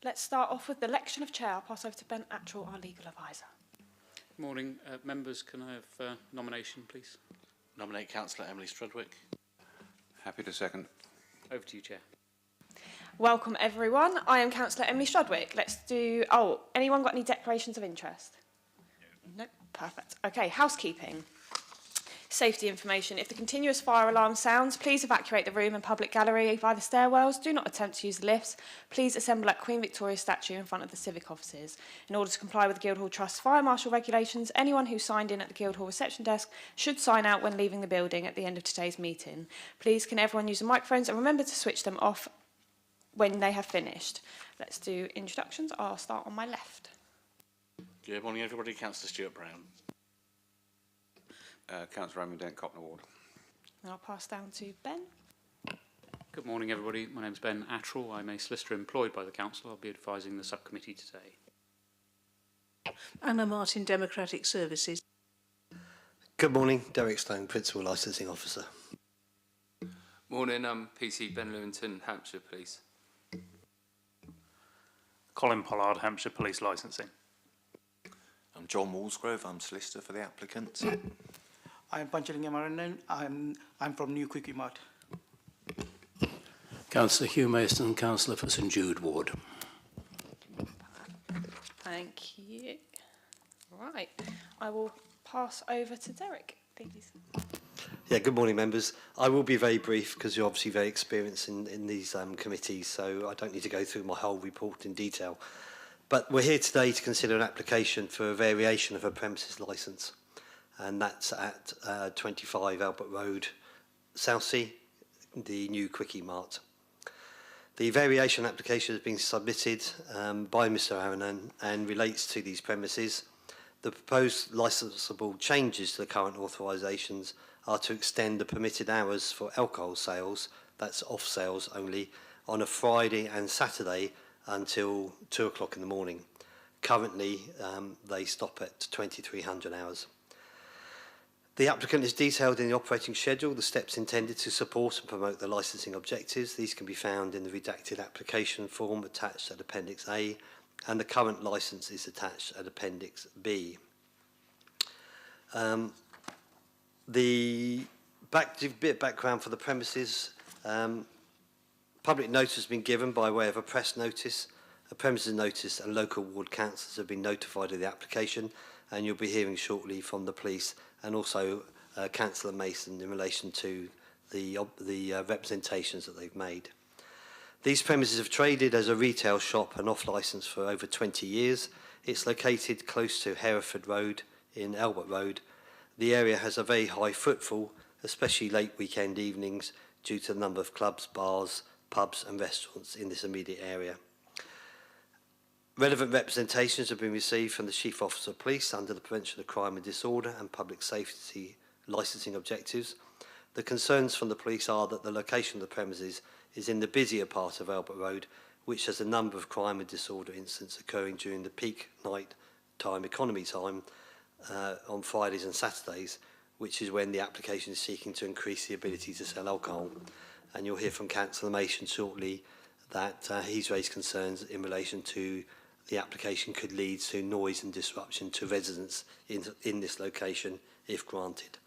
Let's start off with the election of chair. I'll pass over to Ben Attrell, our legal advisor. Good morning. Members, can I have nomination, please? Nominate Councillor Emily Strudwick. Happy to second. Over to you, Chair. Welcome, everyone. I am Councillor Emily Strudwick. Let's do... Oh, anyone got any declarations of interest? No. Perfect. Okay, housekeeping. Safety information. If the continuous fire alarm sounds, please evacuate the room and public gallery via the stairwells. Do not attempt to use the lifts. Please assemble at Queen Victoria's statue in front of the civic offices. In order to comply with the Guildhall Trust fire marshal regulations, anyone who signed in at the Guildhall reception desk should sign out when leaving the building at the end of today's meeting. Please, can everyone use the microphones and remember to switch them off when they have finished. Let's do introductions. I'll start on my left. Good morning, everybody. Councillor Stuart Brown. Councillor Raymond Dent, Copner Ward. And I'll pass down to Ben. Good morning, everybody. My name is Ben Attrell. I'm a solicitor employed by the Council. I'll be advising the subcommittee today. Anna Martin, Democratic Services. Good morning, Derek Stone, Principal Licensing Officer. Morning, I'm PC Ben Lewington, Hampshire Police. Colin Pollard, Hampshire Police Licensing. I'm John Walsgrove, I'm solicitor for the applicant. I'm Panchalinga Maranan, I'm from New Quickie Mart. Councillor Hugh Mason, Councillor for St Jude Ward. Thank you. Right, I will pass over to Derek, please. Yeah, good morning, members. I will be very brief because you're obviously very experienced in these committees, so I don't need to go through my whole report in detail. But we're here today to consider an application for a variation of a premises licence, and that's at 25 Albert Road, Southsea, the new Quickie Mart. The variation application has been submitted by Mr Aranan and relates to these premises. The proposed licensable changes to the current authorisations are to extend the permitted hours for alcohol sales, that's off sales only, on a Friday and Saturday until 2 o'clock in the morning. Currently, they stop at 2300 hours. The applicant is detailed in the operating schedule the steps intended to support and promote the licensing objectives. These can be found in the redacted application form attached at Appendix A, and the current licence is attached at Appendix B. The bit of background for the premises. Public notice has been given by way of a press notice, a premises notice, and local ward councillors have been notified of the application, and you'll be hearing shortly from the police and also Councillor Mason in relation to the representations that they've made. These premises have traded as a retail shop and off licence for over 20 years. It's located close to Hereford Road in Albert Road. The area has a very high footfall, especially late weekend evenings, due to the number of clubs, bars, pubs and restaurants in this immediate area. Relevant representations have been received from the Chief Officer of Police under the Prevention of Crime and Disorder and Public Safety licensing objectives. The concerns from the police are that the location of the premises is in the busier part of Albert Road, which has a number of crime and disorder incidents occurring during the peak night time economy time on Fridays and Saturdays, which is when the application is seeking to increase the ability to sell alcohol. And you'll hear from Councillor Mason shortly that he's raised concerns in relation to the application could lead to noise and disruption to residents in this location if granted.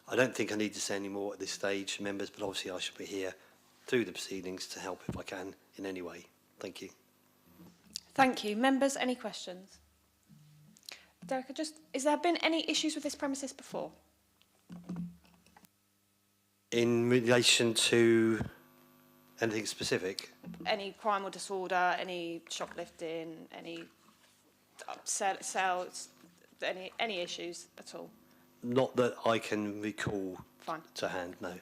I don't think I need to say any more at this stage, members, but obviously I should be here through the proceedings to help if I can in any way. Thank you. Thank you. Members, any questions? Derek, has there been any issues with this premises before? In relation to anything specific? Any crime or disorder, any shoplifting, any sales, any issues at all? Not that I can recall. Fine. To hand, no.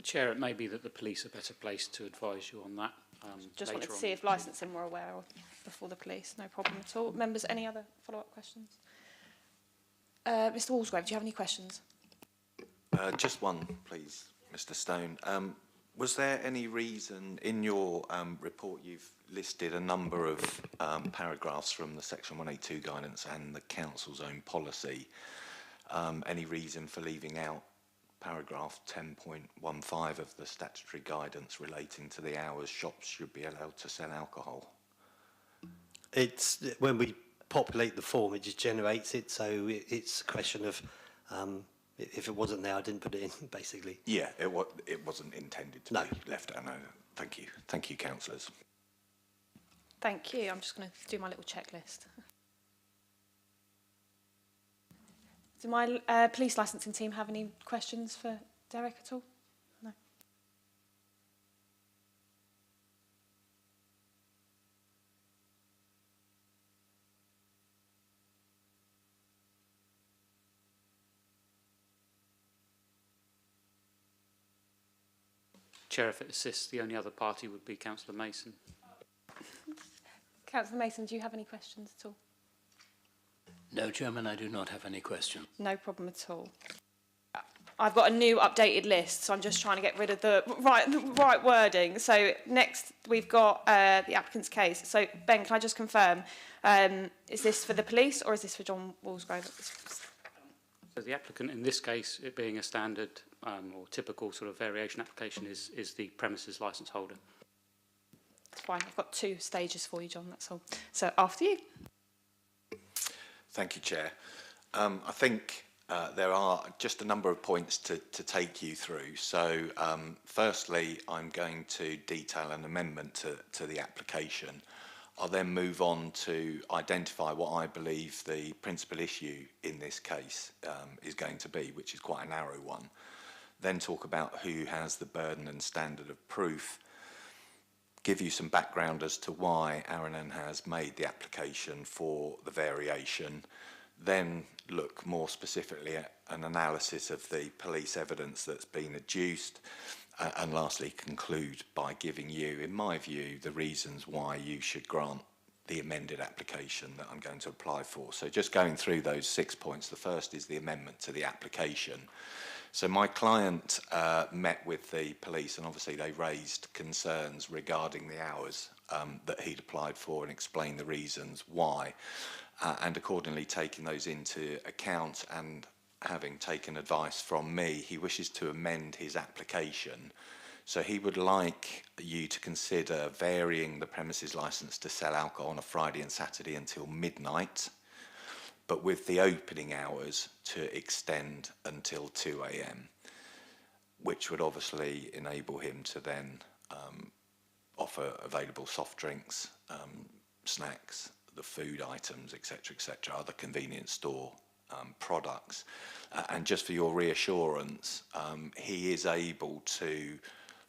Chair, it may be that the police are better placed to advise you on that. Just wanted to see if licensing were aware of before the police. No problem at all. Members, any other follow-up questions? Mr Walsgrove, do you have any questions? Just one, please, Mr Stone. Was there any reason in your report you've listed a number of paragraphs from the Section 182 guidance and the Council's own policy? Any reason for leaving out paragraph 10.15 of the statutory guidance relating to the hours shops should be allowed to sell alcohol? It's when we populate the form, it just generates it. So it's a question of if it wasn't there, I didn't put it in, basically. Yeah, it wasn't intended to No. be left out. No, thank you. Thank you, councillors. Thank you. I'm just going to do my little checklist. Do my police licensing team have any questions for Derek at all? No. Chair, if it assists, the only other party would be Councillor Mason. Councillor Mason, do you have any questions at all? No, Chairman, I do not have any questions. No problem at all. I've got a new updated list, so I'm just trying to get rid of the right wording. So next we've got the applicant's case. So Ben, can I just confirm, is this for the police or is this for John Walsgrove? So the applicant in this case, it being a standard or typical sort of variation application, is the premises licence holder. It's fine, I've got 2 stages for you, John, that's all. So after you. Thank you, Chair. I think there are just a number of points to take you through. So firstly, I'm going to detail an amendment to the application. I'll then move on to identify what I believe the principal issue in this case is going to be, which is quite a narrow one. Then talk about who has the burden and standard of proof, give you some background as to why Aranan has made the application for the variation, then look more specifically at an analysis of the police evidence that's been adduced, and lastly conclude by giving you, in my view, the reasons why you should grant the amended application that I'm going to apply for. So just going through those 6 points, the first is the amendment to the application. So my client met with the police, and obviously they raised concerns regarding the hours that he'd applied for and explained the reasons why. And accordingly, taking those into account and having taken advice from me, he wishes to amend his application. So he would like you to consider varying the premises licence to sell alcohol on a Friday and Saturday until midnight, but with the opening hours to extend until 2 a.m, which would obviously enable him to then offer available soft drinks, snacks, the food items, etc., other convenience store products. And just for your reassurance, he is able to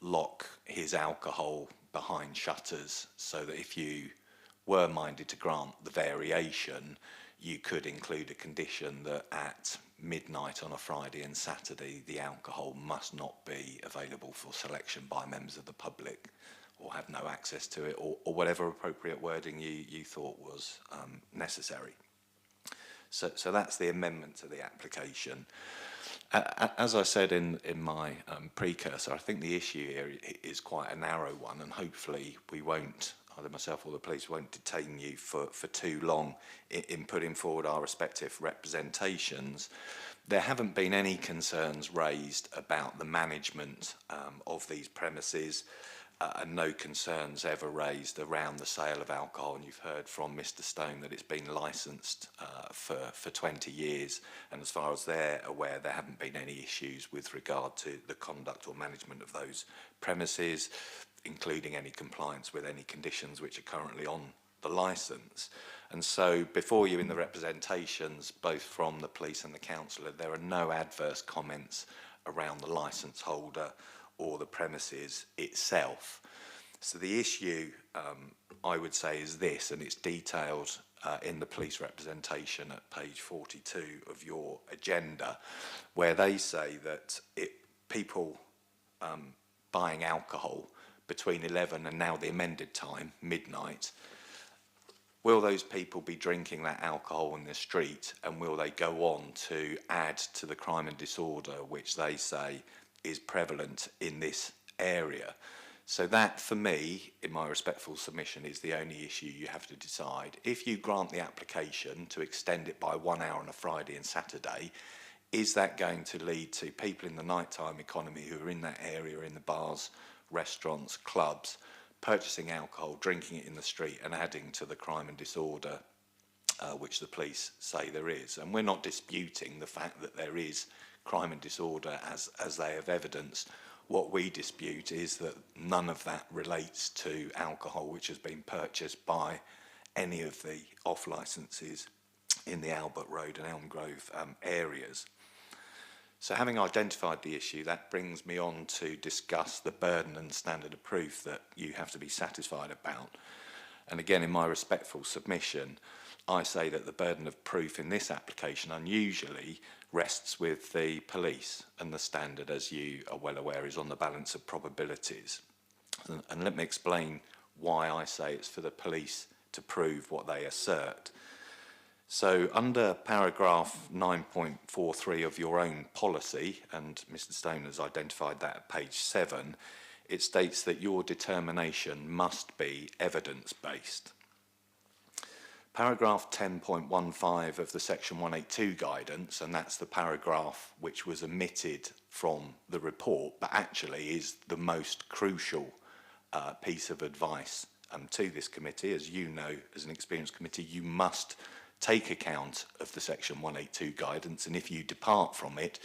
lock his alcohol behind shutters, so that if you were minded to grant the variation, you could include a condition that at midnight on a Friday and Saturday, the alcohol must not be available for selection by members of the public, or have no access to it, or whatever appropriate wording you thought was necessary. So that's the amendment to the application. As I said in my precursor, I think the issue here is quite a narrow one, and hopefully we won't, either myself or the police, won't detain you for too long in putting forward our respective representations. There haven't been any concerns raised about the management of these premises, and no concerns ever raised around the sale of alcohol. And you've heard from Mr. Stone that it's been licensed for 20 years, and as far as they're aware, there haven't been any issues with regard to the conduct or management of those premises, including any compliance with any conditions which are currently on the licence. And so before you in the representations, both from the police and the councillor, there are no adverse comments around the licence holder or the premises itself. So the issue, I would say, is this, and it's detailed in the police representation at page 42 of your agenda, where they say that people buying alcohol between 11 and now the amended time, midnight, will those people be drinking that alcohol in the street, and will they go on to add to the crime and disorder which they say is prevalent in this area? So that, for me, in my respectful submission, is the only issue you have to decide. If you grant the application to extend it by 1 hour on a Friday and Saturday, is that going to lead to people in the nighttime economy who are in that area, in the bars, restaurants, clubs, purchasing alcohol, drinking it in the street and adding to the crime and disorder which the police say there is? And we're not disputing the fact that there is crime and disorder as they have evidenced. What we dispute is that none of that relates to alcohol which has been purchased by any of the off licences in the Albert Road and Elm Grove areas. So having identified the issue, that brings me on to discuss the burden and standard of proof that you have to be satisfied about. And again, in my respectful submission, I say that the burden of proof in this application unusually rests with the police, and the standard, as you are well aware, is on the balance of probabilities. And let me explain why I say it's for the police to prove what they assert. So under paragraph 9.43 of your own policy, and Mr. Stone has identified that at page 7, it states that your determination must be evidence-based. Paragraph 10.15 of the section 182 guidance, and that's the paragraph which was omitted from the report, but actually is the most crucial piece of advice to this committee. As you know, as an experienced committee, you must take account of the section 182 guidance, and if you depart from it,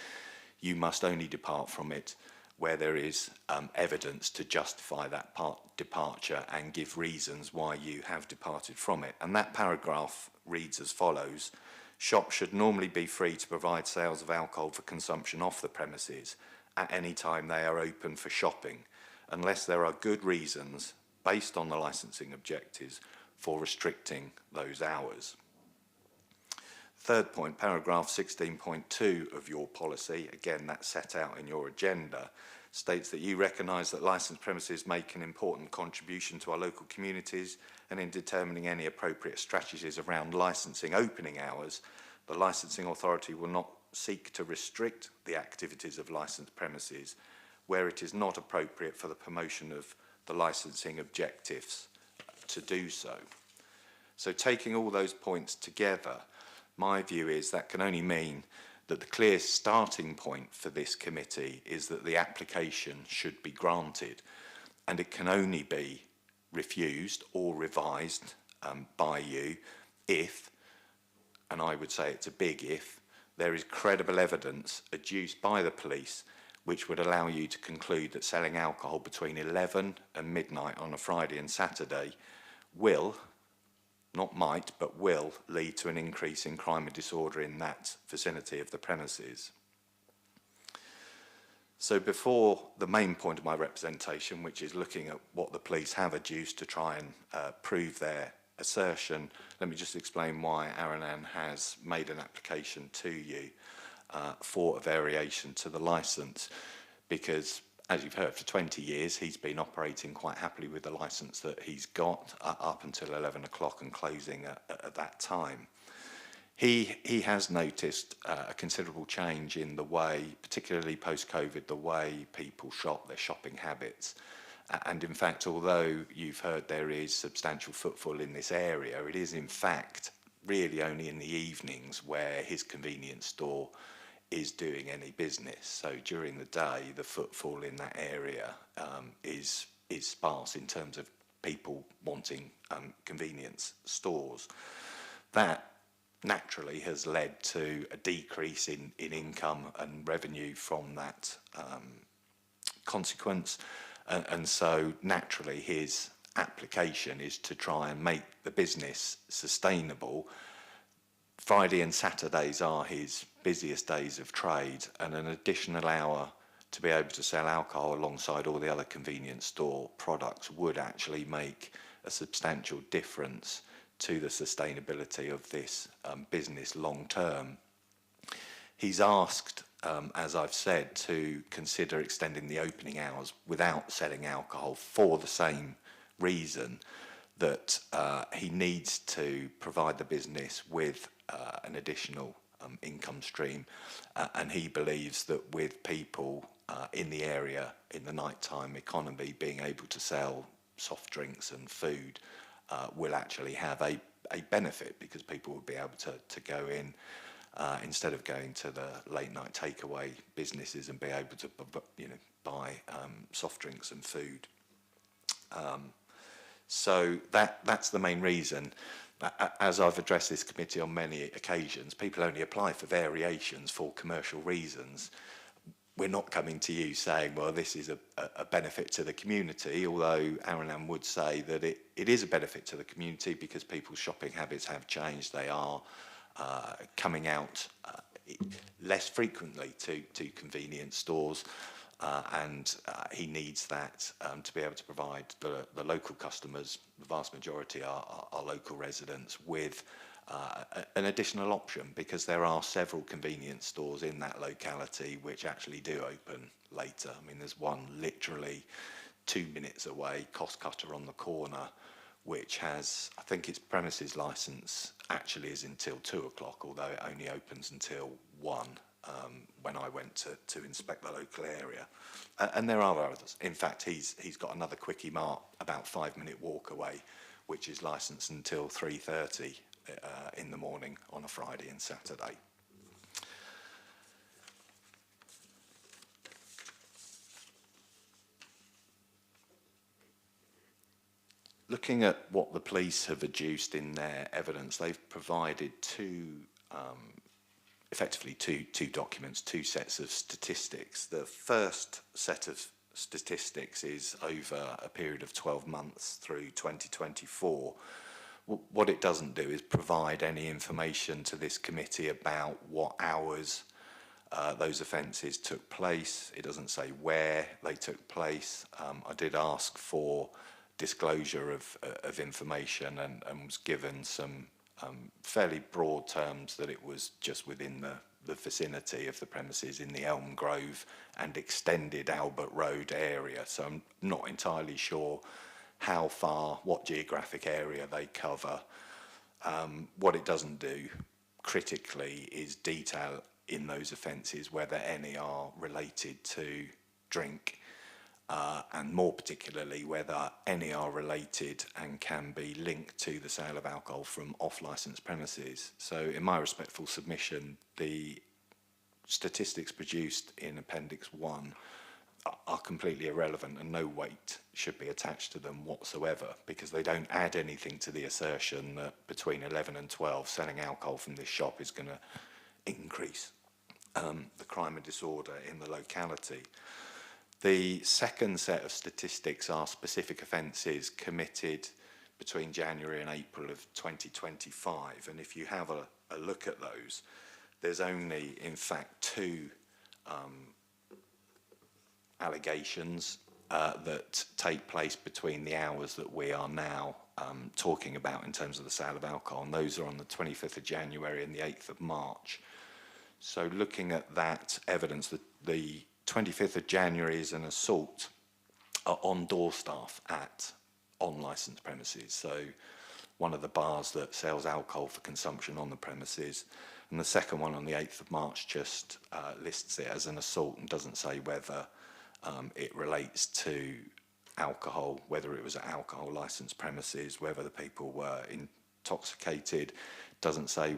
you must only depart from it where there is evidence to justify that departure and give reasons why you have departed from it. And that paragraph reads as follows: shops should normally be free to provide sales of alcohol for consumption off the premises at any time they are open for shopping, unless there are good reasons based on the licensing objectives for restricting those hours. Third point, paragraph 16.2 of your policy, again that's set out in your agenda, states that you recognise that licensed premises make an important contribution to our local communities, and in determining any appropriate strategies around licensing opening hours, the licensing authority will not seek to restrict the activities of licensed premises where it is not appropriate for the promotion of the licensing objectives to do so. So taking all those points together, my view is that can only mean that the clear starting point for this committee is that the application should be granted, and it can only be refused or revised by you if, and I would say it's a big if, there is credible evidence adduced by the police which would allow you to conclude that selling alcohol between 11 and midnight on a Friday and Saturday will, not might, but will lead to an increase in crime and disorder in that vicinity of the premises. So before the main point of my representation, which is looking at what the police have adduced to try and prove their assertion, let me just explain why Aranan has made an application to you for a variation to the licence, because as you've heard, for 20 years, he's been operating quite happily with the licence that he's got up until 11 o'clock and closing at that time. He has noticed a considerable change in the way, particularly post-COVID, the way people shop, their shopping habits. And in fact, although you've heard there is substantial footfall in this area, it is in fact really only in the evenings where his convenience store is doing any business. So during the day, the footfall in that area is sparse in terms of people wanting convenience stores. That naturally has led to a decrease in income and revenue from that consequence. And so naturally his application is to try and make the business sustainable. Friday and Saturdays are his busiest days of trade, and an additional hour to be able to sell alcohol alongside all the other convenience store products would actually make a substantial difference to the sustainability of this business long term. He's asked, as I've said, to consider extending the opening hours without selling alcohol for the same reason, that he needs to provide the business with an additional income stream, and he believes that with people in the area in the nighttime economy being able to sell soft drinks and food will actually have a benefit, because people will be able to go in instead of going to the late night takeaway businesses and be able to buy soft drinks and food. So that's the main reason. As I've addressed this committee on many occasions, people only apply for variations for commercial reasons. We're not coming to you saying, well, this is a benefit to the community, although Aaron would say that it is a benefit to the community because people's shopping habits have changed. They are coming out less frequently to convenience stores, and he needs that to be able to provide the local customers, the vast majority are local residents, with an additional option, because there are several convenience stores in that locality which actually do open later. I mean, there's one literally 2 minutes away, Cost Cutter on the corner, which has, I think its premises licence actually is until 2 o'clock, although it only opens until 1 when I went to inspect the local area. And there are others. In fact, he's got another Quickie Mart about 5-minute walk away, which is licensed until 3:30 in the morning on a Friday and Saturday. Looking at what the police have adduced in their evidence, they've provided effectively two documents, 2 sets of statistics. The first set of statistics is over a period of 12 months through 2024. What it doesn't do is provide any information to this committee about what hours those offences took place. It doesn't say where they took place. I did ask for disclosure of information and was given some fairly broad terms that it was just within the vicinity of the premises in the Elm Grove and extended Albert Road area. So I'm not entirely sure how far, what geographic area they cover. What it doesn't do critically is detail in those offences whether any are related to drink, and more particularly whether any are related and can be linked to the sale of alcohol from off-licence premises. So in my respectful submission, the statistics produced in Appendix 1 are completely irrelevant, and no weight should be attached to them whatsoever, because they don't add anything to the assertion that between 11 and 12 selling alcohol from this shop is going to increase the crime and disorder in the locality. The second set of statistics are specific offences committed between January and April of 2025, and if you have a look at those, there's only in fact 2 allegations that take place between the hours that we are now talking about in terms of the sale of alcohol, and those are on the 25th of January and the 8th of March. So looking at that evidence, the 25th of January is an assault on door staff at on-licensed premises, so one of the bars that sells alcohol for consumption on the premises, and the second one on the 8th of March just lists it as an assault and doesn't say whether it relates to alcohol, whether it was at alcohol licensed premises, whether the people were intoxicated. Doesn't say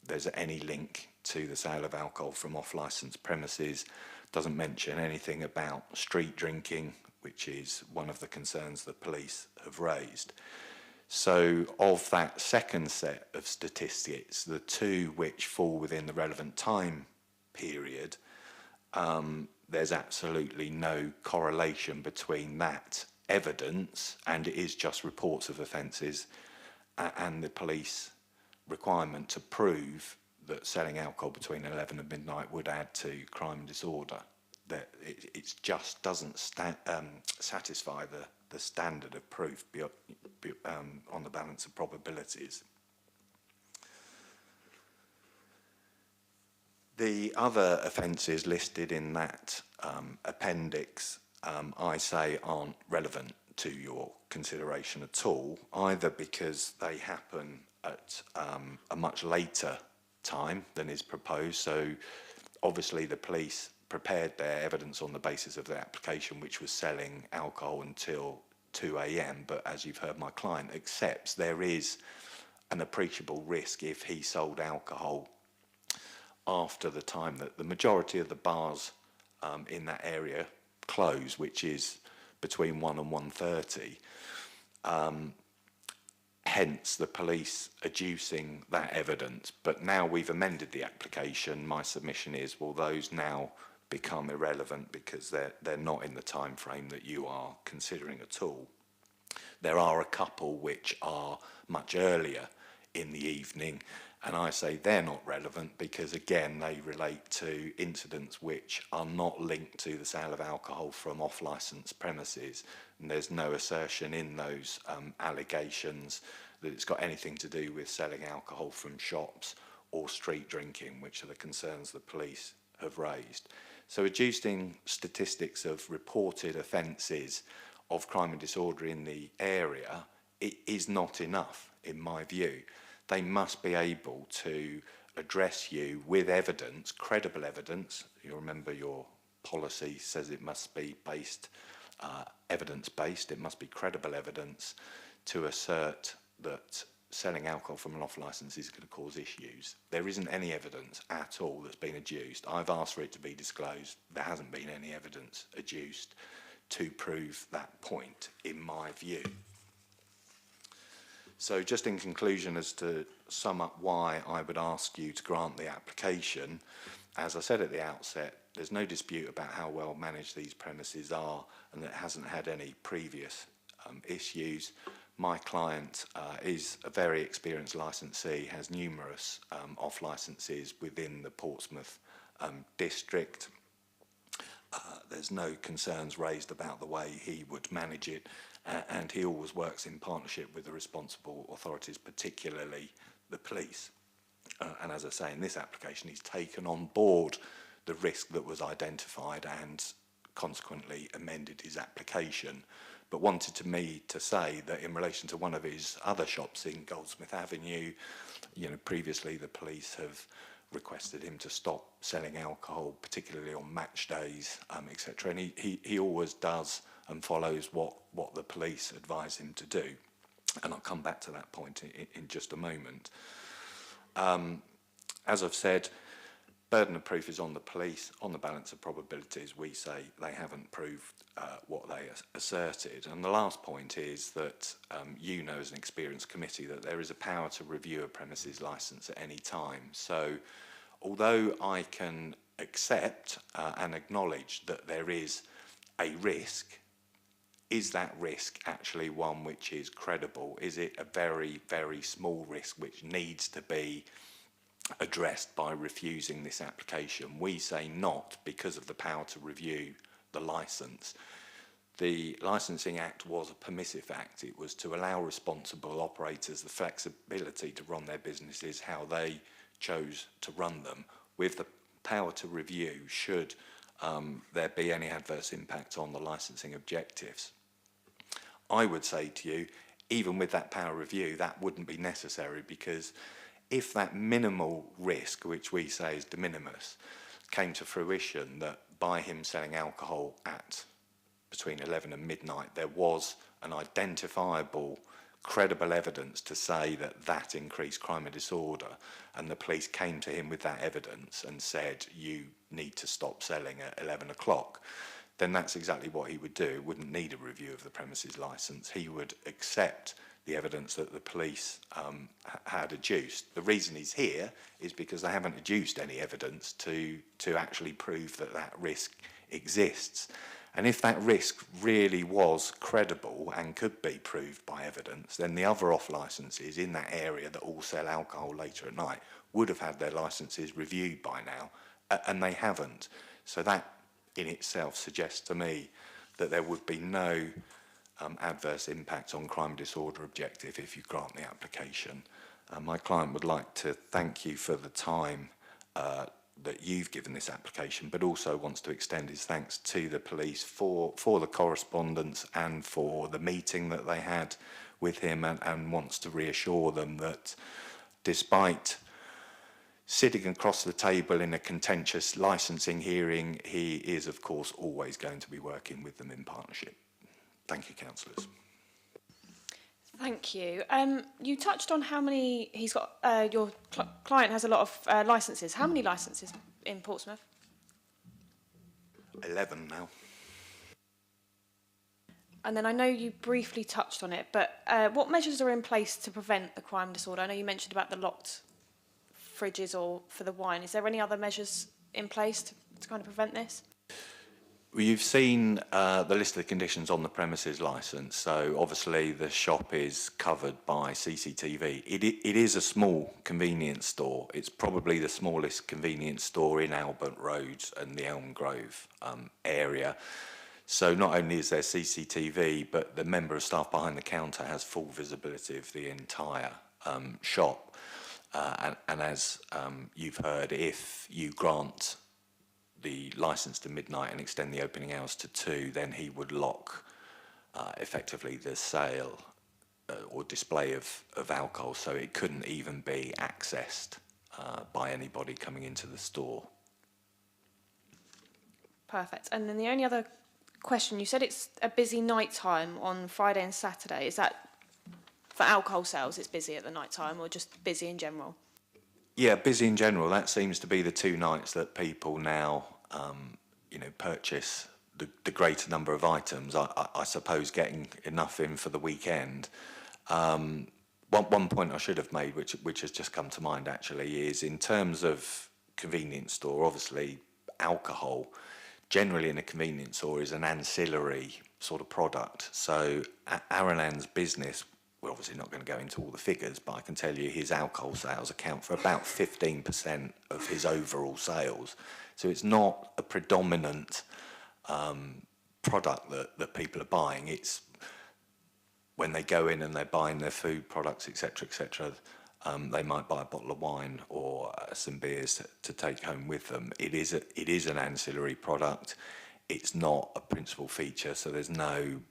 there's any link to the sale of alcohol from off-licensed premises. Doesn't mention anything about street drinking, which is one of the concerns that police have raised. So of that second set of statistics, the 2 which fall within the relevant time period, there's absolutely no correlation between that evidence, and it is just reports of offences, and the police requirement to prove that selling alcohol between 11 and midnight would add to crime and disorder. That it just doesn't satisfy the standard of proof on the balance of probabilities. The other offences listed in that appendix, I say, aren't relevant to your consideration at all, either because they happen at a much later time than is proposed. So obviously the police prepared their evidence on the basis of their application, which was selling alcohol until 2 a.m, but as you've heard, my client accepts there is an appreciable risk if he sold alcohol after the time that the majority of the bars in that area close, which is between 1 and 1:30. Hence the police adducing that evidence. But now we've amended the application. My submission is, well, those now become irrelevant because they're not in the time frame that you are considering at all. There are a couple which are much earlier in the evening, and I say they're not relevant because, again, they relate to incidents which are not linked to the sale of alcohol from off-licence premises, and there's no assertion in those allegations that it's got anything to do with selling alcohol from shops or street drinking, which are the concerns the police have raised. So adducing statistics of reported offences of crime and disorder in the area, it is not enough, in my view. They must be able to address you with evidence, credible evidence. You'll remember your policy says it must be evidence-based. It must be credible evidence to assert that selling alcohol from an off-licence is going to cause issues. There isn't any evidence at all that's been adduced. I've asked for it to be disclosed. There hasn't been any evidence adduced to prove that point, in my view. So just in conclusion, as to sum up why I would ask you to grant the application, as I said at the outset, there's no dispute about how well managed these premises are and that it hasn't had any previous issues. My client is a very experienced licensee, has numerous off-licences within the Portsmouth district. There's no concerns raised about the way he would manage it, and he always works in partnership with the responsible authorities, particularly the police. And as I say, in this application, he's taken on board the risk that was identified and consequently amended his application, but wanted me to say that in relation to one of his other shops in Goldsmith Avenue, previously the police have requested him to stop selling alcohol, particularly on match days, etc. And he always does and follows what the police advise him to do. And I'll come back to that point in just a moment. As I've said, burden of proof is on the police. On the balance of probabilities, we say they haven't proved what they asserted. And the last point is that you know as an experienced committee that there is a power to review a premises licence at any time. So although I can accept and acknowledge that there is a risk, is that risk actually one which is credible? Is it a very, very small risk which needs to be addressed by refusing this application? We say not, because of the power to review the licence. The Licensing Act was a permissive act. It was to allow responsible operators the flexibility to run their businesses how they chose to run them, with the power to review should there be any adverse impact on the licensing objectives. I would say to you, even with that power review, that wouldn't be necessary, because if that minimal risk, which we say is de minimis, came to fruition, that by him selling alcohol at between 11 and midnight, there was an identifiable, credible evidence to say that that increased crime and disorder, and the police came to him with that evidence and said, you need to stop selling at 11 o'clock, then that's exactly what he would do. He wouldn't need a review of the premises licence. He would accept the evidence that the police had adduced. The reason he's here is because they haven't adduced any evidence to actually prove that that risk exists. And if that risk really was credible and could be proved by evidence, then the other off-licences in that area that all sell alcohol later at night would have had their licences reviewed by now, and they haven't. So that in itself suggests to me that there would be no adverse impact on crime and disorder objective if you grant the application. My client would like to thank you for the time that you've given this application, but also wants to extend his thanks to the police for the correspondence and for the meeting that they had with him, and wants to reassure them that despite sitting across the table in a contentious licensing hearing, he is, of course, always going to be working with them in partnership. Thank you, councillors. Thank you. You touched on how many he's got. Your client has a lot of licences. How many licences in Portsmouth? 11 now. And then I know you briefly touched on it, but what measures are in place to prevent the crime disorder? I know you mentioned about the locked fridges or for the wine. Is there any other measures in place to kind of prevent this? Well, you've seen the list of the conditions on the premises licence, so obviously the shop is covered by CCTV. It is a small convenience store. It's probably the smallest convenience store in Albert Road and the Elm Grove area. So not only is there CCTV, but the member of staff behind the counter has full visibility of the entire shop. And as you've heard, if you grant the licence to midnight and extend the opening hours to 2, then he would lock effectively the sale or display of alcohol, so it couldn't even be accessed by anybody coming into the store. Perfect. And then the only other question, you said it's a busy night time on Friday and Saturday. Is that for alcohol sales, it's busy at the night time, or just busy in general? Yeah, busy in general. That seems to be the 2 nights that people now, purchase the greater number of items. I suppose getting enough in for the weekend. One point I should have made, which has just come to mind actually, is in terms of convenience store, obviously alcohol, generally in a convenience store, is an ancillary sort of product. So Aaron Ann's business, we're obviously not going to go into all the figures, but I can tell you his alcohol sales account for about 15% of his overall sales. So it's not a predominant product that people are buying. It's when they go in and they're buying their food products, etc., they might buy a bottle of wine or some beers to take home with them. It is an ancillary product. It's not a principal feature, so there's no,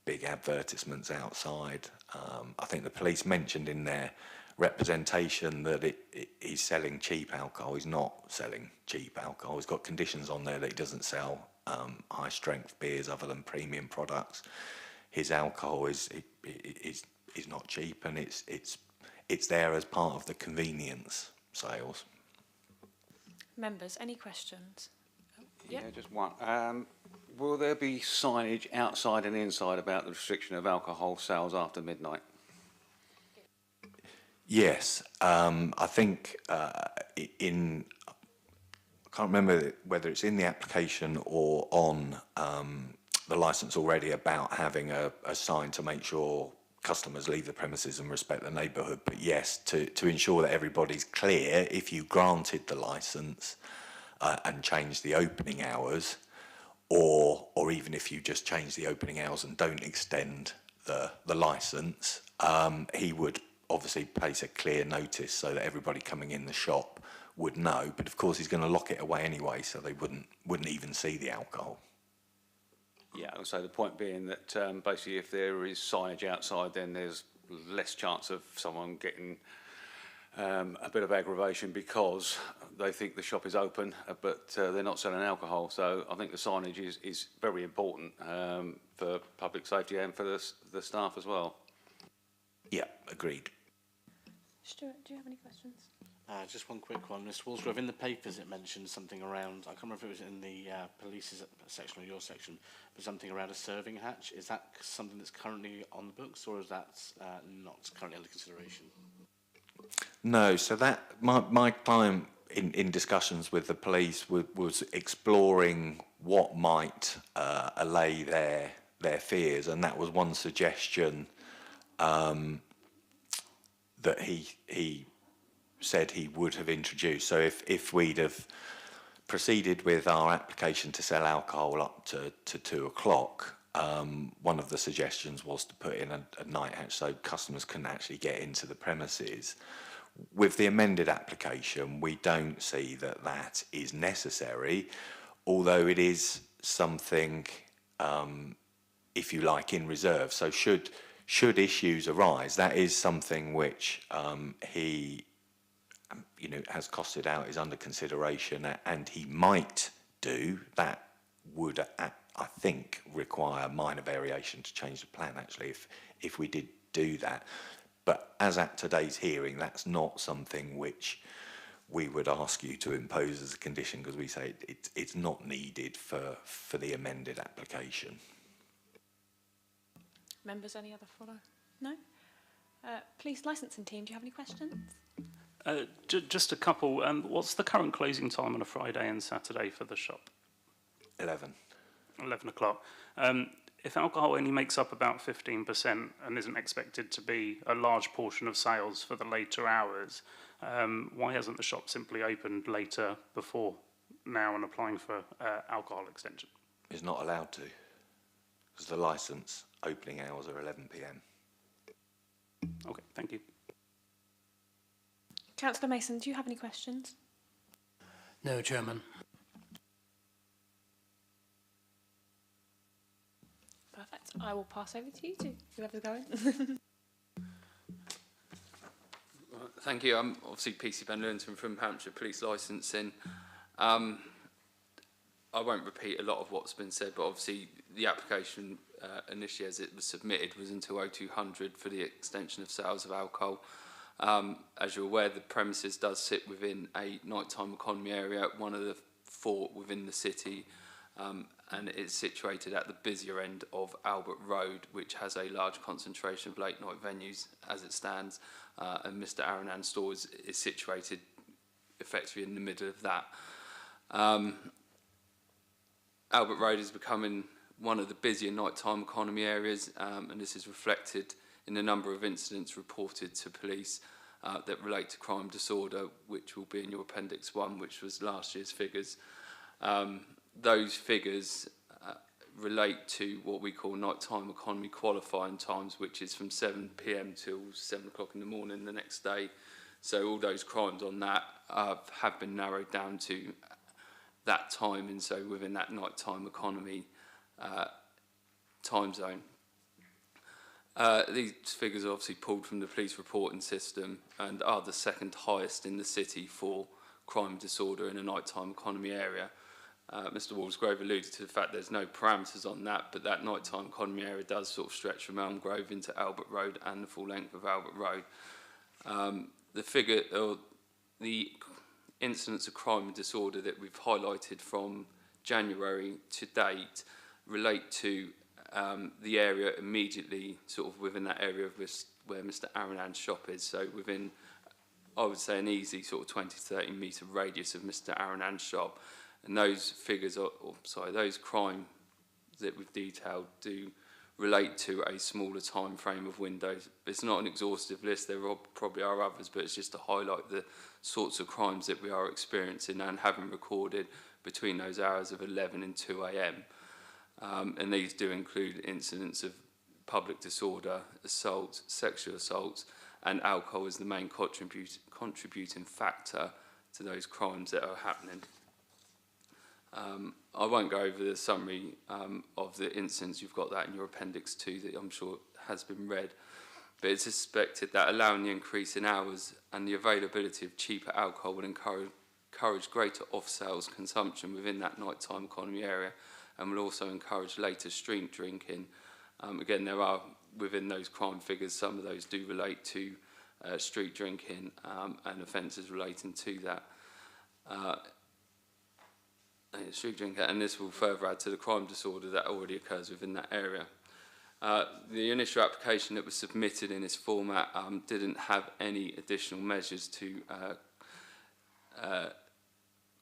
big advertisements outside. I think the police mentioned in their representation that he's selling cheap alcohol. He's not selling cheap alcohol. He's got conditions on there that he doesn't sell high strength beers other than premium products. His alcohol is not cheap, and it's there as part of the convenience sales. Members, any questions? Yeah, just one. Will there be signage outside and inside about the restriction of alcohol sales after midnight? Yes, I think I can't remember whether it's in the application or on the licence already about having a sign to make sure customers leave the premises and respect the neighbourhood. But yes, to ensure that everybody's clear, if you granted the licence and changed the opening hours, or even if you just change the opening hours and don't extend the licence, he would obviously place a clear notice so that everybody coming in the shop would know. But of course, he's going to lock it away anyway, so they wouldn't even see the alcohol. Yeah, so the point being that basically if there is signage outside, then there's less chance of someone getting a bit of aggravation because they think the shop is open, but they're not selling alcohol. So I think the signage is very important for public safety and for the staff as well. Yeah, agreed. Stuart, do you have any questions? Just one quick one. Mr. Walsgrove, in the papers it mentioned something around, I can't remember if it was in the police's section or your section, but something around a serving hatch. Is that something that's currently on the books, or is that not currently under consideration? No, so that my client in discussions with the police was exploring what might allay their fears, and that was one suggestion that he said he would have introduced. So if we'd have proceeded with our application to sell alcohol up to 2 o'clock, one of the suggestions was to put in a night hatch so customers couldn't actually get into the premises. With the amended application, we don't see that is necessary, although it is something, if you like, in reserve. So should issues arise, that is something which he has costed out, is under consideration, and he might do. That would, I think, require minor variation to change the plan, actually, if we did do that. But as at today's hearing, that's not something which we would ask you to impose as a condition, because we say it's not needed for the amended application. Members, any other follow? No? Police licensing team, do you have any questions? Just a couple. What's the current closing time on a Friday and Saturday for the shop? 11. 11 o'clock. If alcohol only makes up about 15% and isn't expected to be a large portion of sales for the later hours, why hasn't the shop simply opened later before now and applying for alcohol extension? It's not allowed to, because the licence opening hours are 11 p.m. Okay, thank you. Councillor Mason, do you have any questions? No, Chairman. Perfect. I will pass over to you two, whoever's going. Thank you. I'm obviously PC Ben Lewington from Hampshire Police Licensing. I won't repeat a lot of what's been said, but obviously the application initially as it was submitted was until 0200 for the extension of sales of alcohol. As you're aware, the premises does sit within a nighttime economy area, one of the 4 within the city, and it's situated at the busier end of Albert Road, which has a large concentration of late night venues as it stands, and Mr. Aranan's store is situated effectively in the middle of that. Albert Road is becoming one of the busier nighttime economy areas, and this is reflected in the number of incidents reported to police that relate to crime disorder, which will be in your Appendix 1, which was last year's figures. Those figures relate to what we call nighttime economy qualifying times, which is from 7 p.m. till 7 o'clock in the morning the next day. So all those crimes on that have been narrowed down to that time, and so within that nighttime economy time zone. These figures are obviously pulled from the police reporting system and are the second highest in the city for crime disorder in a nighttime economy area. Mr. Walsgrove alluded to the fact there's no parameters on that, but that nighttime economy area does sort of stretch from Elm Grove into Albert Road and the full length of Albert Road. The figure, or the incidents of crime and disorder that we've highlighted from January to date relate to the area immediately sort of within that area of where Mr. Aranan's shop is. So within, I would say, an easy sort of 20 to 30 metre radius of Mr. Aranan's shop. And those figures, those crime that we've detailed do relate to a smaller time frame of windows. It's not an exhaustive list, there probably are others, but it's just to highlight the sorts of crimes that we are experiencing and having recorded between those hours of 11 and 2 a.m. And these do include incidents of public disorder, assaults, sexual assaults, and alcohol is the main contributing factor to those crimes that are happening. I won't go over the summary of the incidents. You've got that in your Appendix 2 that I'm sure has been read. But it's suspected that allowing the increase in hours and the availability of cheaper alcohol will encourage greater off-sales consumption within that nighttime economy area, and will also encourage later street drinking. Again, there are, within those crime figures, some of those do relate to street drinking and offences relating to that. Street drinking, and this will further add to the crime disorder that already occurs within that area. The initial application that was submitted in this format didn't have any additional measures to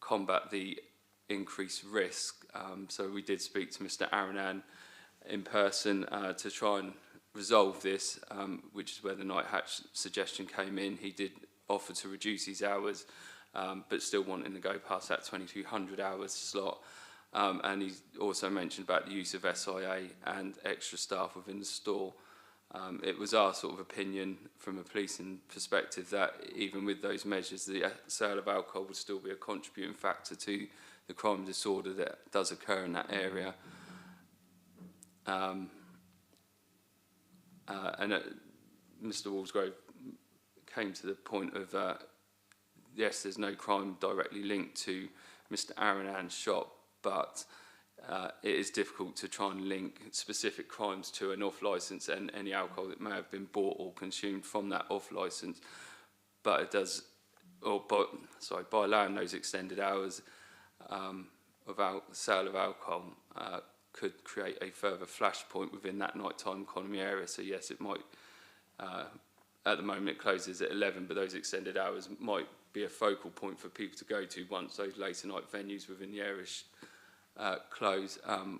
combat the increased risk. So we did speak to Mr. Aranan in person to try and resolve this, which is where the night hatch suggestion came in. He did offer to reduce his hours, but still wanting to go past that 2200 hours slot. And he also mentioned about the use of SIA and extra staff within the store. It was our sort of opinion from a policing perspective that even with those measures, the sale of alcohol would still be a contributing factor to the crime disorder that does occur in that area. Mr. Walsgrove came to the point of, yes, there's no crime directly linked to Mr. Aranan's shop, but it is difficult to try and link specific crimes to an off-licence and any alcohol that may have been bought or consumed from that off-licence. But it does, by allowing those extended hours of sale of alcohol, could create a further flashpoint within that nighttime economy area. So yes, it might, at the moment it closes at 11, but those extended hours might be a focal point for people to go to once those later night venues within the area close,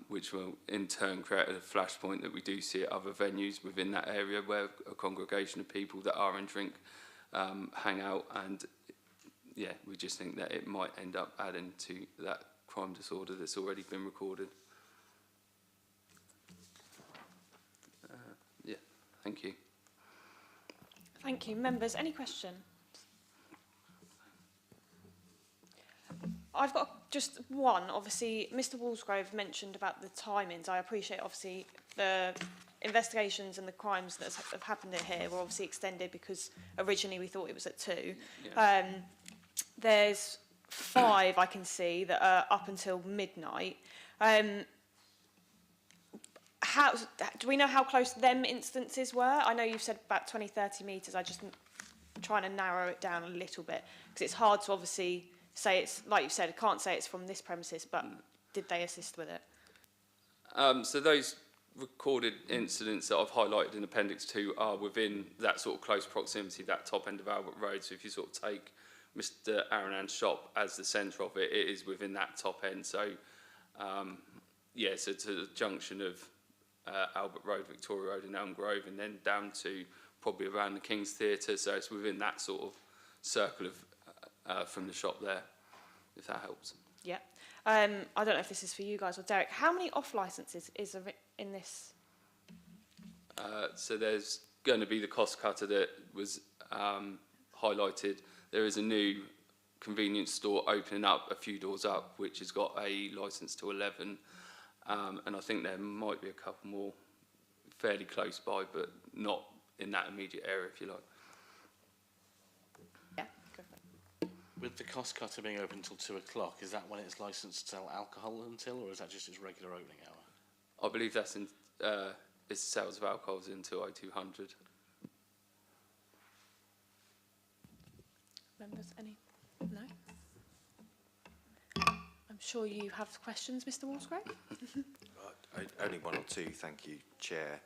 which will in turn create a flashpoint that we do see at other venues within that area where a congregation of people that are in drink hang out, and yeah, we just think that it might end up adding to that crime disorder that's already been recorded. Yeah, thank you. Thank you. Members, any questions? I've got just one. Obviously, Mr. Walsgrove mentioned about the timings. I appreciate, obviously, the investigations and the crimes that have happened here were obviously extended because originally we thought it was at 2. Yeah. There's 5 I can see that are up until midnight. Do we know how close them instances were? I know you've said about 20, 30 metres. I just trying to narrow it down a little bit because it's hard to obviously say it's, like you said, I can't say it's from this premises, but did they assist with it? So those recorded incidents that I've highlighted in Appendix 2 are within that sort of close proximity, that top end of Albert Road. So if you sort of take Mr. Aronan's shop as the centre of it, it is within that top end. So, yeah, so to the junction of Albert Road, Victoria Road and Elm Grove, and then down to probably around the King's Theatre. So it's within that sort of circle of from the shop there, if that helps. Yeah. I don't know if this is for you guys or Derek. How many off licences is there in this? So there's going to be the cost cutter that was highlighted. There is a new convenience store opening up a few doors up, which has got a licence to 11. And I think there might be a couple more fairly close by, but not in that immediate area, if you like. Yeah, go for it. With the cost cutter being open until 2 o'clock, is that when it's licensed to sell alcohol until, or is that just its regular opening hour? I believe that's in its sales of alcohol is until 0200. Members, any? No? I'm sure you have questions, Mr. Walsgrove. Only one or two, thank you, Chair.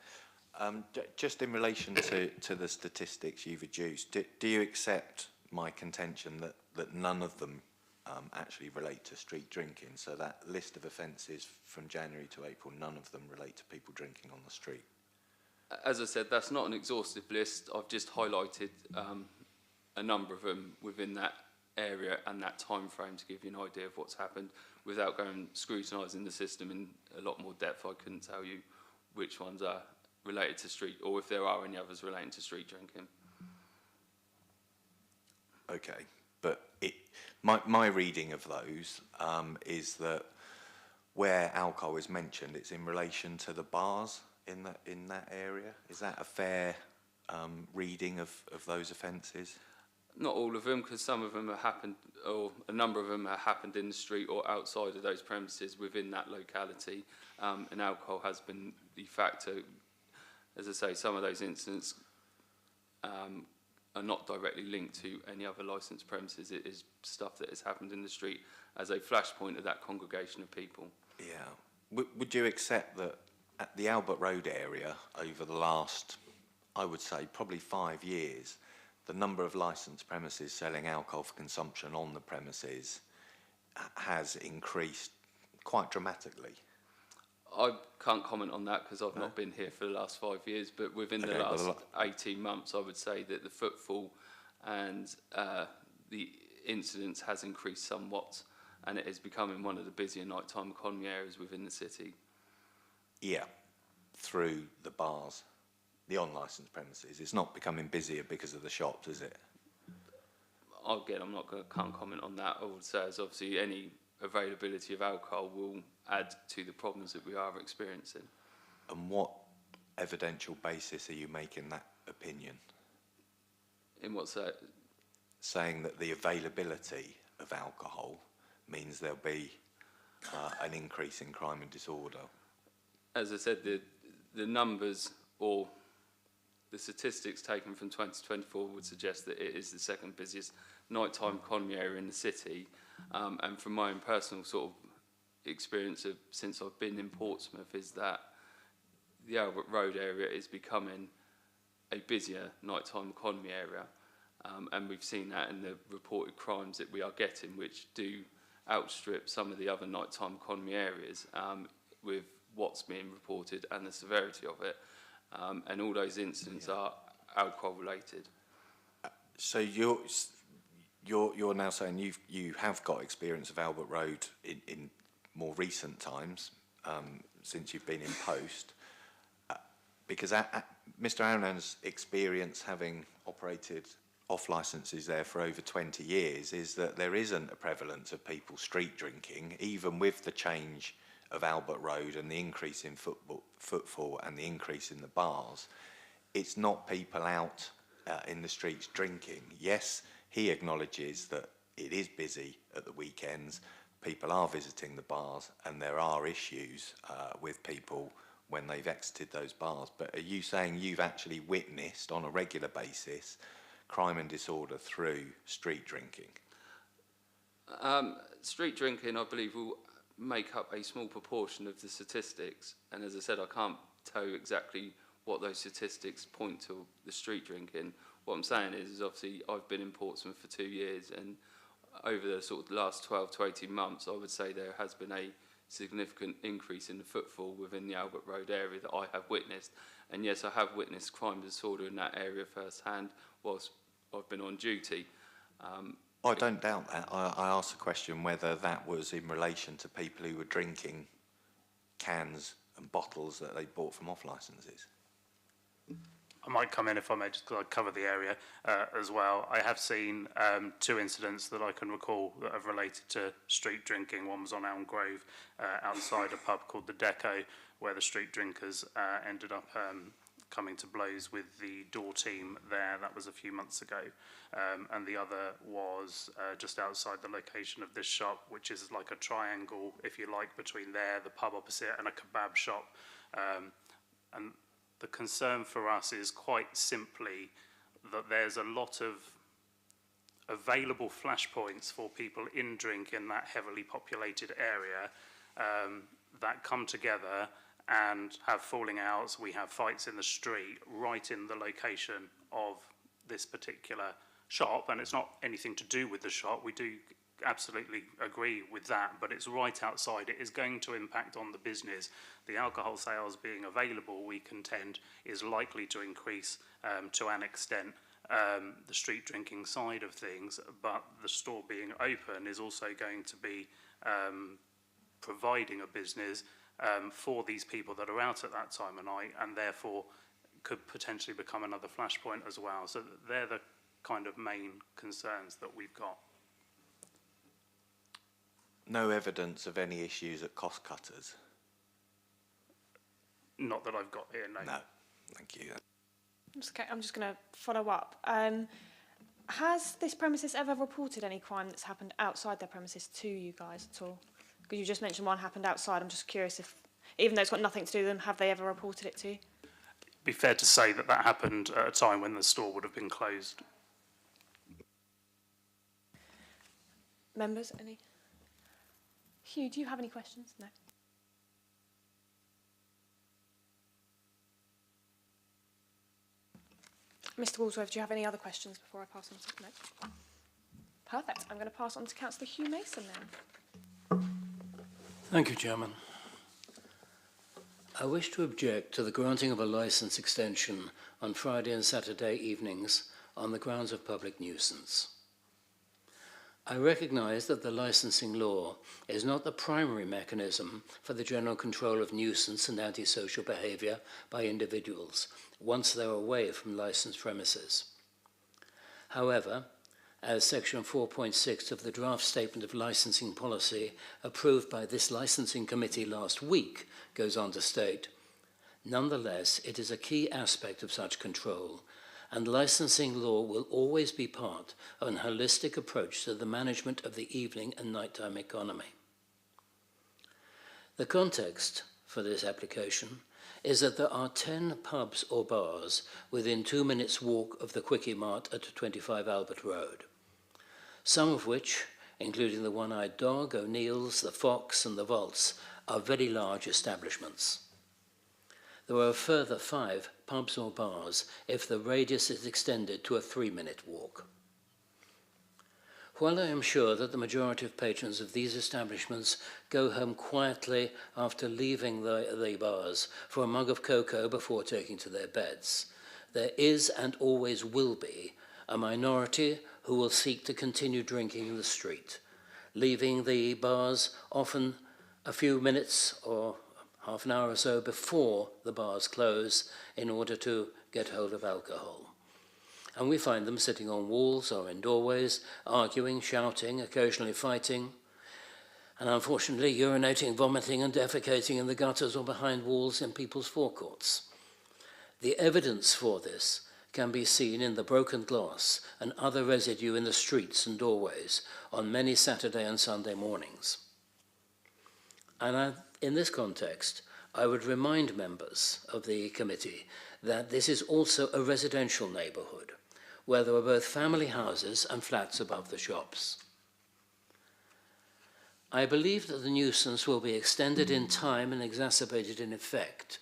Just in relation to the statistics you've adduced, do you accept my contention that none of them actually relate to street drinking? So that list of offences from January to April, none of them relate to people drinking on the street? As I said, that's not an exhaustive list. I've just highlighted a number of them within that area and that time frame to give you an idea of what's happened. Without going scrutinising the system in a lot more depth, I couldn't tell you which ones are related to street, or if there are any others relating to street drinking. Okay, but my reading of those is that where alcohol is mentioned, it's in relation to the bars in that area. Is that a fair reading of those offences? Not all of them, because some of them have happened, or a number of them have happened in the street or outside of those premises within that locality, and alcohol has been the factor. As I say, some of those incidents are not directly linked to any other licensed premises. It is stuff that has happened in the street as a flashpoint of that congregation of people. Yeah. Would you accept that at the Albert Road area over the last, I would say, probably 5 years, the number of licensed premises selling alcohol for consumption on the premises has increased quite dramatically? I can't comment on that because I've not been here for the last 5 years, but within the last 18 months, I would say that the footfall and the incidence has increased somewhat, and it is becoming one of the busier nighttime economy areas within the city. Yeah, through the bars. The unlicensed premises. It's not becoming busier because of the shops, is it? Again, can't comment on that. I would say is obviously any availability of alcohol will add to the problems that we are experiencing. And what evidential basis are you making that opinion? In what's that? Saying that the availability of alcohol means there'll be an increase in crime and disorder? As I said, the numbers or the statistics taken from 2024 would suggest that it is the second busiest nighttime economy area in the city. And from my own personal sort of experience of since I've been in Portsmouth is that the Albert Road area is becoming a busier nighttime economy area. And we've seen that in the reported crimes that we are getting, which do outstrip some of the other nighttime economy areas with what's being reported and the severity of it. And all those incidents are alcohol related. So you're now saying you have got experience of Albert Road in more recent times, since you've been in post, because Mr. Aronan's experience, having operated off licences there for over 20 years, is that there isn't a prevalence of people street drinking, even with the change of Albert Road and the increase in footfall and the increase in the bars. It's not people out in the streets drinking. Yes, he acknowledges that it is busy at the weekends, people are visiting the bars, and there are issues with people when they've exited those bars. But are you saying you've actually witnessed on a regular basis crime and disorder through street drinking? Street drinking, I believe, will make up a small proportion of the statistics. And as I said, I can't tell you exactly what those statistics point to the street drinking. What I'm saying is obviously I've been in Portsmouth for 2 years, and over the sort of last 12 to 18 months, I would say there has been a significant increase in the footfall within the Albert Road area that I have witnessed. And yes, I have witnessed crime disorder in that area firsthand whilst I've been on duty. I don't doubt that. I asked the question whether that was in relation to people who were drinking cans and bottles that they bought from off licences. I might come in if I may, just because I cover the area as well. I have seen 2 incidents that I can recall that have related to street drinking. One was on Elm Grove outside a pub called the Deco, where the street drinkers ended up coming to blows with the door team there. That was a few months ago. And the other was just outside the location of this shop, which is like a triangle, if you like, between there, the pub opposite, and a kebab shop. And the concern for us is quite simply that there's a lot of available flashpoints for people in drink in that heavily populated area that come together and have falling outs. We have fights in the street right in the location of this particular shop, and it's not anything to do with the shop. We do absolutely agree with that, but it's right outside. It is going to impact on the business. The alcohol sales being available, we contend, is likely to increase to an extent the street drinking side of things, but the store being open is also going to be providing a business for these people that are out at that time of night, and therefore could potentially become another flashpoint as well. So they're the kind of main concerns that we've got. No evidence of any issues at Cost Cutters? Not that I've got here, no. No, thank you. Okay, I'm just going to follow up. Has this premises ever reported any crime that's happened outside their premises to you guys at all? Because you just mentioned one happened outside. I'm just curious if, even though it's got nothing to do with them, have they ever reported it to you? It'd be fair to say that that happened at a time when the store would have been closed. Members, any? Hugh, do you have any questions? No. Mr. Walsworth, do you have any other questions before I pass on to... No. Perfect. I'm going to pass on to Councillor Hugh Mason then. Thank you, Chairman. I wish to object to the granting of a licence extension on Friday and Saturday evenings on the grounds of public nuisance. I recognise that the licensing law is not the primary mechanism for the general control of nuisance and antisocial behaviour by individuals once they're away from licensed premises. However, as Section 4.6 of the draft Statement of Licensing Policy approved by this licensing committee last week goes on to state, nonetheless, it is a key aspect of such control, and licensing law will always be part of an holistic approach to the management of the evening and nighttime economy. The context for this application is that there are 10 pubs or bars within 2 minutes' walk of the Quickie Mart at 25 Albert Road, some of which, including the One-Eyed Dog, O'Neill's, the Fox and the Vaults, are very large establishments. There are a further 5 pubs or bars if the radius is extended to a 3-minute walk. While I am sure that the majority of patrons of these establishments go home quietly after leaving the bars for a mug of cocoa before taking to their beds, there is and always will be a minority who will seek to continue drinking in the street, leaving the bars often a few minutes or half an hour or so before the bars close in order to get hold of alcohol. And we find them sitting on walls or in doorways, arguing, shouting, occasionally fighting, and unfortunately urinating, vomiting and defecating in the gutters or behind walls in people's forecourts. The evidence for this can be seen in the broken glass and other residue in the streets and doorways on many Saturday and Sunday mornings. And in this context, I would remind members of the committee that this is also a residential neighbourhood, where there are both family houses and flats above the shops. I believe that the nuisance will be extended in time and exacerbated in effect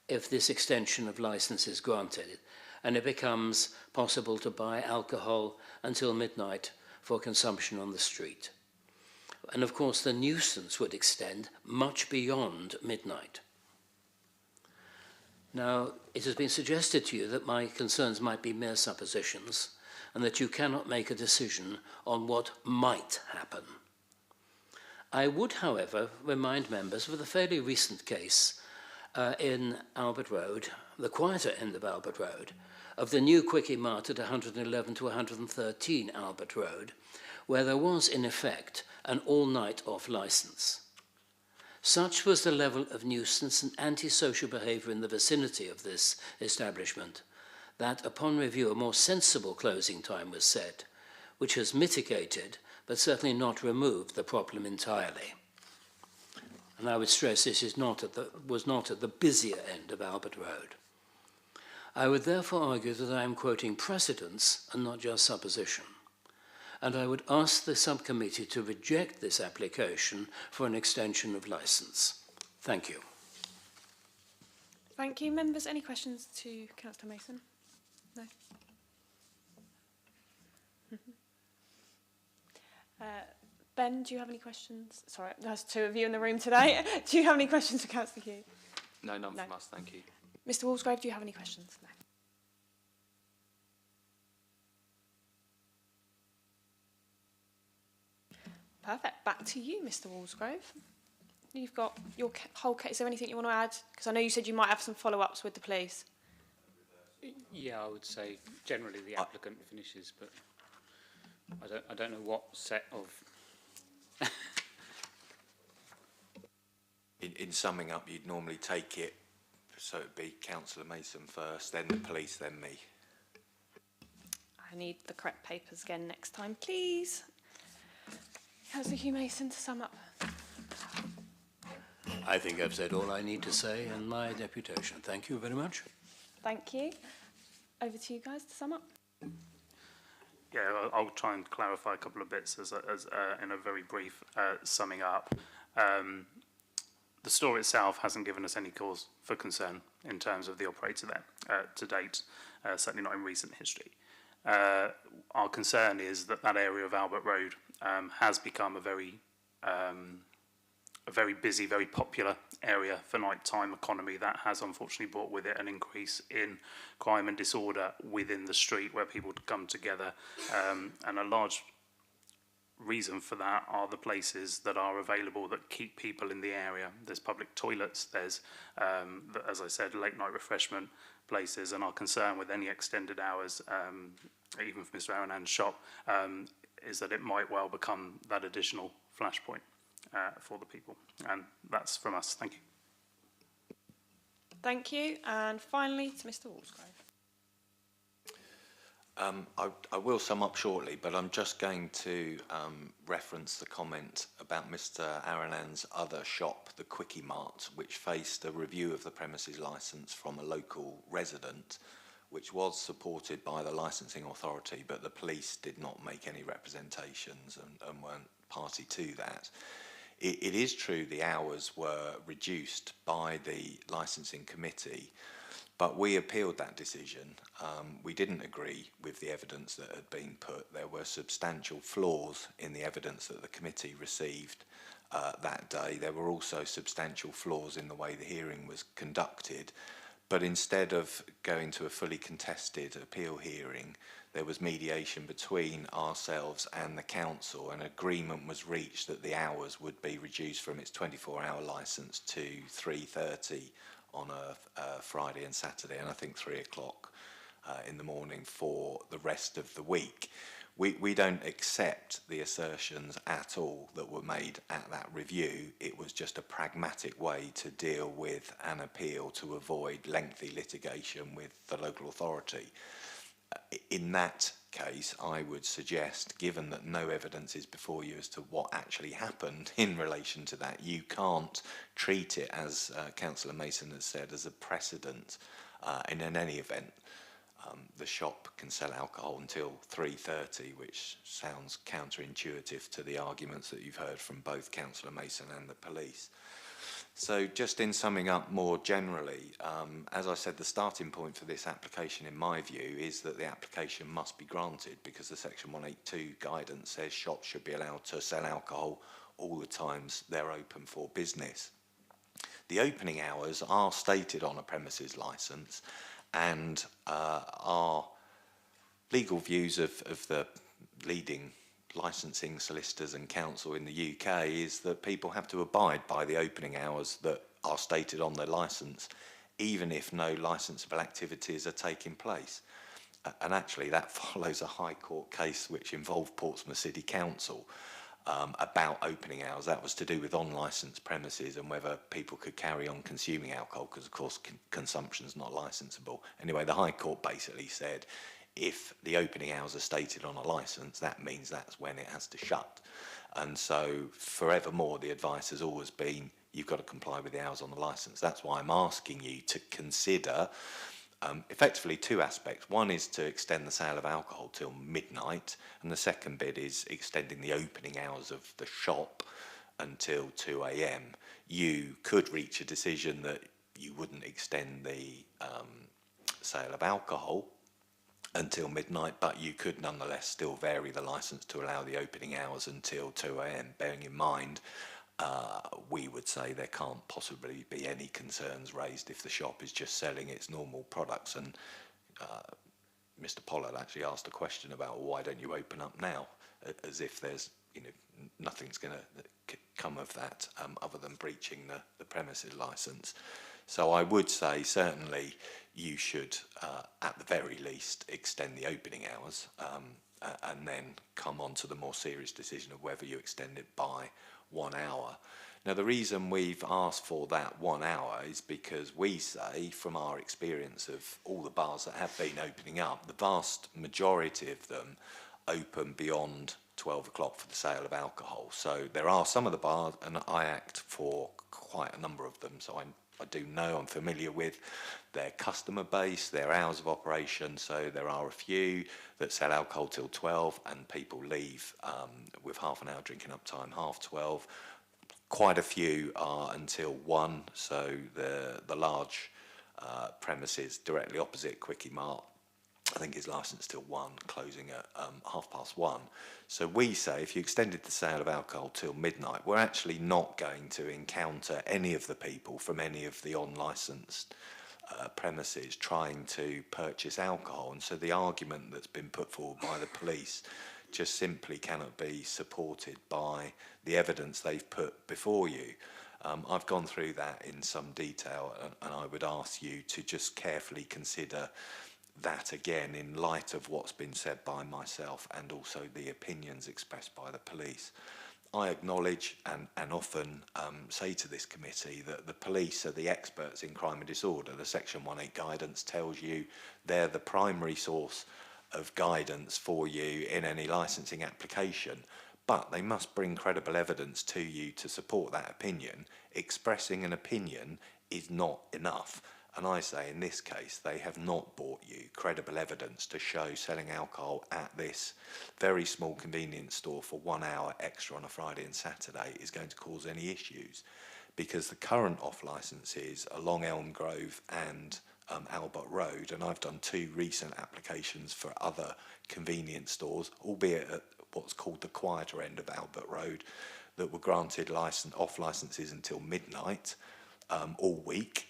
if this extension of licence is granted, and it becomes possible to buy alcohol until midnight for consumption on the street. And of course, the nuisance would extend much beyond midnight. Now, it has been suggested to you that my concerns might be mere suppositions and that you cannot make a decision on what might happen. I would, however, remind members of a fairly recent case in Albert Road, the quieter end of Albert Road, of the new Quickie Mart at 111 to 113 Albert Road, where there was, in effect, an all-night off licence. Such was the level of nuisance and antisocial behaviour in the vicinity of this establishment that, upon review, a more sensible closing time was set, which has mitigated, but certainly not removed, the problem entirely. And I would stress this was not at the busier end of Albert Road. I would therefore argue that I am quoting precedents and not just supposition. And I would ask the subcommittee to reject this application for an extension of licence. Thank you. Thank you. Members, any questions to Councillor Mason? No? Ben, do you have any questions? Sorry, there's 2 of you in the room today. Do you have any questions for Councillor Hughes? No, none from us, thank you. Mr Walsgrave, do you have any questions? No. Perfect. Back to you, Mr Walsgrave. You've got your whole case. Is there anything you want to add? Because I know you said you might have some follow-ups with the police. Yeah, I would say generally the applicant finishes, but I don't know what set of... In summing up, you'd normally take it, so it'd be Councillor Mason first, then the police, then me. I need the correct papers again next time, please. Councillor Hugh Mason, to sum up. I think I've said all I need to say in my deputation. Thank you very much. Thank you. Over to you guys to sum up. Yeah, I'll try and clarify a couple of bits as in a very brief summing up. The store itself hasn't given us any cause for concern in terms of the operator there to date, certainly not in recent history. Our concern is that that area of Albert Road has become a very busy, very popular area for nighttime economy that has unfortunately brought with it an increase in crime and disorder within the street where people come together, and a large reason for that are the places that are available that keep people in the area. There's public toilets, there's, as I said, late night refreshment places, and our concern with any extended hours, even for Mr. Aronan's shop, is that it might well become that additional flashpoint for the people. And that's from us. Thank you. Thank you. And finally, to Mr Walsgrave. I will sum up shortly, but I'm just going to reference the comment about Mr. Aranan's other shop, the Quickie Mart, which faced a review of the premises licence from a local resident, which was supported by the licensing authority, but the police did not make any representations and weren't party to that. It is true the hours were reduced by the licensing committee, but we appealed that decision. We didn't agree with the evidence that had been put. There were substantial flaws in the evidence that the committee received that day. There were also substantial flaws in the way the hearing was conducted. But instead of going to a fully contested appeal hearing, there was mediation between ourselves and the council, and agreement was reached that the hours would be reduced from its 24-hour licence to 3:30 on a Friday and Saturday, and I think 3 o'clock in the morning for the rest of the week. We don't accept the assertions at all that were made at that review. It was just a pragmatic way to deal with an appeal to avoid lengthy litigation with the local authority. In that case, I would suggest, given that no evidence is before you as to what actually happened in relation to that, you can't treat it, as Councillor Mason has said, as a precedent. And in any event, the shop can sell alcohol until 3:30, which sounds counterintuitive to the arguments that you've heard from both Councillor Mason and the police. So just in summing up more generally, as I said, the starting point for this application, in my view, is that the application must be granted because the Section 182 guidance says shops should be allowed to sell alcohol all the times they're open for business. The opening hours are stated on a premises licence, and our legal views of the leading licensing solicitors and counsel in the UK is that people have to abide by the opening hours that are stated on their licence, even if no licensable activities are taking place. And actually that follows a High Court case which involved Portsmouth City Council about opening hours. That was to do with unlicensed premises and whether people could carry on consuming alcohol, because of course consumption's not licensable. Anyway, the High Court basically said if the opening hours are stated on a licence, that means that's when it has to shut. And so forevermore, the advice has always been, you've got to comply with the hours on the licence. That's why I'm asking you to consider effectively two aspects. One is to extend the sale of alcohol till midnight, and the second bit is extending the opening hours of the shop until 2 AM. You could reach a decision that you wouldn't extend the sale of alcohol until midnight, but you could nonetheless still vary the licence to allow the opening hours until 2 AM, bearing in mind we would say there can't possibly be any concerns raised if the shop is just selling its normal products. And Mr. Pollard actually asked a question about why don't you open up now, as if there's nothing's going to come of that other than breaching the premises licence. So I would say certainly you should, at the very least, extend the opening hours and then come on to the more serious decision of whether you extend it by 1 hour. Now, the reason we've asked for that 1 hour is because we say, from our experience of all the bars that have been opening up, the vast majority of them open beyond 12 o'clock for the sale of alcohol. So there are some of the bars, and I act for quite a number of them, so I do know, I'm familiar with their customer base, their hours of operation. So there are a few that sell alcohol till 12 and people leave with half an hour drinking up time, 12:30. Quite a few are until 1, so the large premises directly opposite Quickie Mart, I think is licensed till 1, closing at 1:30. So we say if you extended the sale of alcohol till midnight, we're actually not going to encounter any of the people from any of the unlicensed premises trying to purchase alcohol. And so the argument that's been put forward by the police just simply cannot be supported by the evidence they've put before you. I've gone through that in some detail, and I would ask you to just carefully consider that again in light of what's been said by myself and also the opinions expressed by the police. I acknowledge and often say to this committee that the police are the experts in crime and disorder. The Section 1.8 guidance tells you they're the primary source of guidance for you in any licensing application, but they must bring credible evidence to you to support that opinion. Expressing an opinion is not enough. And I say in this case, they have not brought you credible evidence to show selling alcohol at this very small convenience store for 1 hour extra on a Friday and Saturday is going to cause any issues, because the current off licences are along Elm Grove and Albert Road, and I've done 2 recent applications for other convenience stores, albeit at what's called the quieter end of Albert Road, that were granted off licences until midnight all week,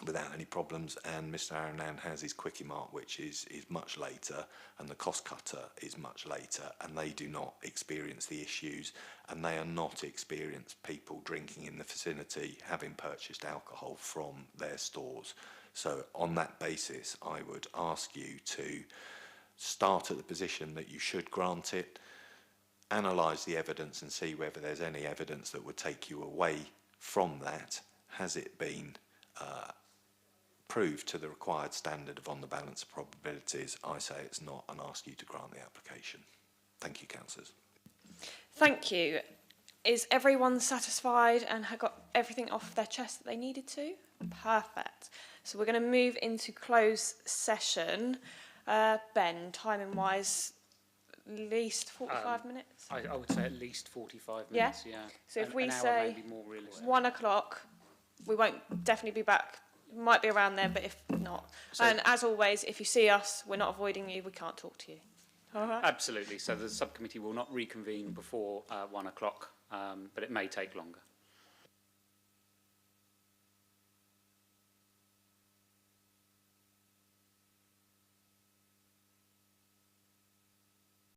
without any problems, and Mr. Aranan has his Quickie Mart, which is much later, and the Cost Cutter is much later, and they do not experience the issues, and they are not experienced people drinking in the vicinity having purchased alcohol from their stores. So on that basis, I would ask you to start at the position that you should grant it, analyse the evidence and see whether there's any evidence that would take you away from that. Has it been proved to the required standard of on the balance of probabilities? I say it's not, and ask you to grant the application. Thank you, councillors. Thank you. Is everyone satisfied and have got everything off their chest that they needed to? Perfect. So we're going to move into closed session. Ben, timing-wise, at least 45 minutes? I would say at least 45 minutes, yeah. So if we an hour say may be more realistic. 1 o'clock, we won't definitely be back. Might be around then, but if not. So- and as always, if you see us, we're not avoiding you, we can't talk to you. All right? Absolutely. So the subcommittee will not reconvene before 1 o'clock, but it may take longer.